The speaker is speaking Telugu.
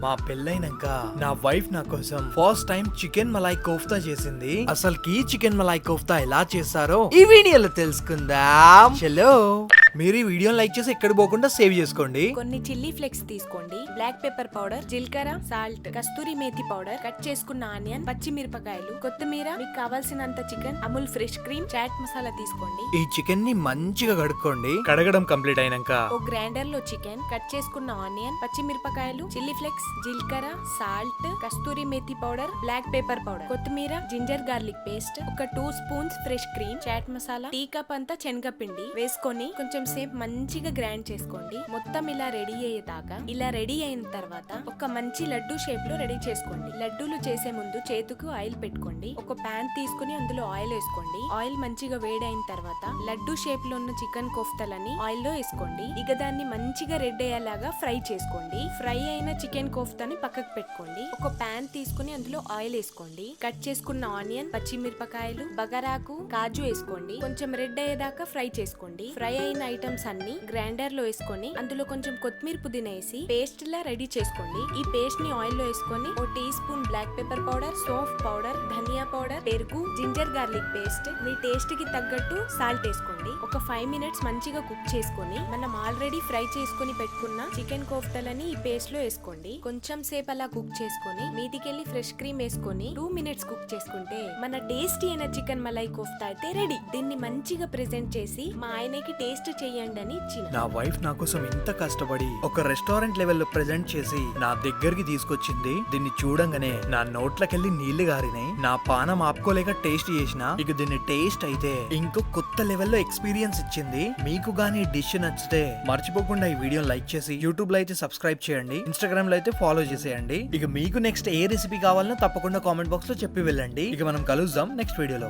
మా పెళ్ళైనాక నా వైఫ్ నా కోసం first time chicken Malay kofta చేసింది. అసలుకి చికెన్ మలాయ్ కోఫ్తా ఎలా చేస్తారో ఈ వీడియోలో తెలుసుకుందాం. చలో మీరు ఈ వీడియోని లైక్ చేసి ఎక్కడ పోకుండా సేవ్ చేసుకోండి. కొన్ని చిల్లీ ఫ్లేక్స్ తీసుకోండి, బ్లాక్ పెప్పర్ పౌడర్, జీలకర్ర, salt, kasuri methi powder, cut చేసుకున్న ఆనియన్, పచ్చిమిరపకాయలు, కొత్తిమీర, మీకు కావాల్సినంత chicken, Amul fresh cream, chaat masala తీసుకోండి. ఈ చికెన్ ని మంచిగా కడుక్కోండి. కడగడం కంప్లీట్ అయినాక ఓ గ్రైండర్ లో చికెన్, కట్ చేసుకున్న ఆనియన్, పచ్చిమిరపకాయలు, చిల్లీ ఫ్లేక్స్, జీలకర్ర, salt, kasuri methi powder, black pepper powder, కొత్తిమీర, జింజర్ గార్లిక్ పేస్ట్, ఒక 2 spoons fresh cream, chaat masala, tea cup అంతా శనగపిండి వేసుకొని కొంచెం సేపు మంచిగా గ్రైండ్ చేసుకోండి. మొత్తం ఇలా రెడీ అయ్యేదాకా. ఇలా రెడీ అయిన తర్వాత ఒక మంచి లడ్డు షేప్ లో రెడీ చేసుకోండి. లడ్డూలు చేసే ముందు చేతుకు ఆయిల్ పెట్టుకోండి. ఒక ప్యాన్ తీసుకుని అందులో ఆయిల్ వేసుకోండి. ఆయిల్ మంచిగా వేడైన తర్వాత లడ్డు షేప్ లో ఉన్న చికెన్ కోఫ్తలని ఆయిల్ లో వేసుకోండి. ఇక దాన్ని మంచిగా రెడ్ అయ్యేలాగా ఫ్రై చేసుకోండి. ఫ్రై అయిన చికెన్ కోఫ్తాని పక్కకు పెట్టుకోండి. ఒక ప్యాన్ తీసుకుని అందులో ఆయిల్ వేసుకోండి. కట్ చేసుకున్న ఆనియన్, పచ్చిమిరపకాయలు, బగారాకు, కాజు వేసుకోండి. కొంచెం రెడ్ అయ్యేదాకా ఫ్రై చేసుకోండి. ఫ్రై అయిన ఐటమ్స్ అన్ని గ్రైండర్ లో వేసుకొని అందులో కొంచెం కొత్తిమీర, పుదీనా వేసి పేస్ట్ లా రెడీ చేసుకోండి. ఈ పేస్ట్ ని ఆయిల్ లో వేసుకొని ఓ tea spoon black pepper powder, సోంఫ్ పౌడర్, ధనియా పౌడర్, పెరుగు, జింజర్ గార్లిక్ పేస్ట్, మీ టేస్ట్ కి తగ్గట్టు సాల్ట్ వేసుకోండి. ఒక 5 మినిట్స్ మంచిగా కుక్ చేసుకొని మనం ఆల్రెడీ ఫ్రై చేసుకుని పెట్టుకున్న చికెన్ కోఫ్తలని ఈ పేస్ట్ లో వేసుకోండి. కొంచెం సేపు అలా కుక్ చేసుకొని మీదికెళ్ళి ఫ్రెష్ క్రీమ్ వేసుకొని 2 మినిట్స్ కుక్ చేసుకుంటే మన టేస్టీ అయిన చికెన్ మలాయ్ కోఫ్తా అయితే రెడీ. దీన్ని మంచిగా ప్రెజెంట్ చేసి మా ఆయనకి టేస్ట్ చేయండి అని ఇచ్చిన. నా వైఫ్ నా కోసం ఇంత కష్టపడి ఒక రెస్టారెంట్ లెవెల్లో ప్రెజెంట్ చేసి నా దగ్గరికి తీసుకొచ్చింది. దీన్ని చూడంగానే నా నోట్లకెళ్ళి నీళ్లు గారినాయి. నా పానం ఆపుకోలేక టేస్ట్ చేసిన. ఇక దీన్ని టేస్ట్ అయితే ఇంకో కొత్త లెవెల్లో ఎక్స్పీరియన్స్ ఇచ్చింది. మీకు గానీ డిష్ నచ్చితే మర్చిపోకుండా ఈ వీడియో లైక్ చేసి యూట్యూబ్ లో అయితే సబ్స్క్రైబ్ చేయండి, ఇన్స్టాగ్రామ్ లో అయితే ఫాలో చేసేయండి. ఇక మీకు నెక్స్ట్ ఏ రెసిపీ కావాలనో తప్పకుండా కామెంట్ బాక్స్ లో చెప్పి వెళ్ళండి. ఇక మనం కలుద్దాం నెక్స్ట్ వీడియోలో.